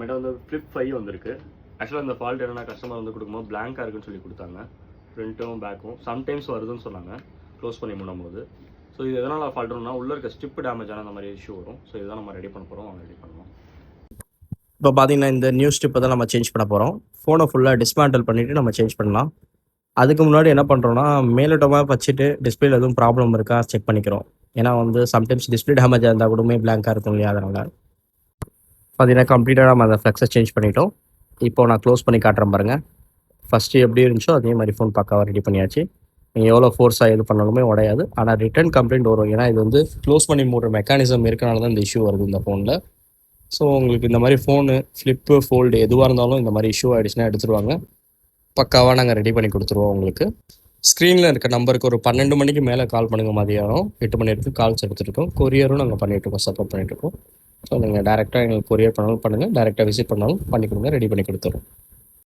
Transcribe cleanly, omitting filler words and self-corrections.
நம்மகிட்ட வந்து ஃப்ளிப் 5 வந்திருக்கு. ஆக்சுவலாக இந்த ஃபால்ட் என்னென்னா கஸ்டமர் வந்து கொடுக்கும்போது பிளாங்காக இருக்குன்னு சொல்லி கொடுத்தாங்க. ஃப்ரண்ட்டும் பேக்கும் சம்டைம்ஸ் வருதுன்னு சொன்னாங்க க்ளோஸ் பண்ணி மூடும்போது. ஸோ இது எதனால் ஃபால்ட்னா உள்ளே இருக்க ஸ்டிப் டேமேஜ் ஆனால் அந்த மாதிரி இஷ்யூ வரும். ஸோ இதுதான் நம்ம ரெடி பண்ண போகிறோம். ரெடி பண்ணலாம். இப்போ பார்த்தீங்கன்னா இந்த நியூ ஸ்டிப்பை தான் நம்ம சேஞ்ச் பண்ண போகிறோம். ஃபோனை ஃபுல்லாக டிஸ்மேண்டில் பண்ணிவிட்டு நம்ம சேஞ்ச் பண்ணலாம். அதுக்கு முன்னாடி என்ன பண்ணுறோன்னா மேலோட்டமாக வச்சுட்டு டிஸ்பிளேல எதுவும் ப்ராப்ளம் இருக்கா செக் பண்ணிக்கிறோம். ஏன்னா வந்து சம்டைம்ஸ் டிஸ்பிளே டேமேஜ் இருந்தால் கூடமே பிளாங்காக இருக்கும் இல்லையா, அதனால் பார்த்தீங்கன்னா கம்ப்ளீட்டாக நம்ம அந்த ஃப்ளெக்ஸை சேஞ்ச் பண்ணிட்டோம். இப்போ நான் க்ளோஸ் பண்ணி காட்டுறேன் பாருங்கள். ஃபஸ்ட்டு எப்படி இருந்துச்சோ அதே மாதிரி ஃபோன் பக்காவாக ரெடி பண்ணியாச்சு. நீங்கள் எவ்வளோ ஃபோர்ஸாக இது பண்ணாலுமே உடையாது. ஆனால் ரிட்டர்ன் கம்ப்ளைண்ட் வரும். ஏன்னா இது வந்து க்ளோஸ் பண்ணி மூடுற மெக்கானிசம் இருக்கனால தான் இந்த இஷ்யூ வருது இந்த ஃபோனில். ஸோ உங்களுக்கு இந்த மாதிரி ஃபோனு ஃப்ளிப்பு ஃபோல்டு எதுவாக இருந்தாலும் இந்த மாதிரி இஷ்யூ ஆகிடுச்சுன்னா எடுத்துருவாங்க. பக்காவாக நாங்கள் ரெடி பண்ணி கொடுத்துருவோம் உங்களுக்கு. ஸ்க்ரீனில் இருக்க நம்பருக்கு ஒரு 12 மணிக்கு மேலே கால் பண்ணுங்கள். மதியானம் 8 மணி வரைக்கும் கால்ஸ் எடுத்துகிட்ருக்கோம். கொரியரும் நாங்கள் பண்ணிகிட்ருக்கோம், சப்போர்ட் பண்ணிகிட்ருக்கோம். ஸோ நீங்கள் டேரெக்டாக எங்களுக்கு கொரியர் பண்ணாலும் பண்ணுங்கள், டேரெக்டாக விசிட் பண்ணாலும் பண்ணி கொடுங்க, ரெடி பண்ணி கொடுத்துருவோம்.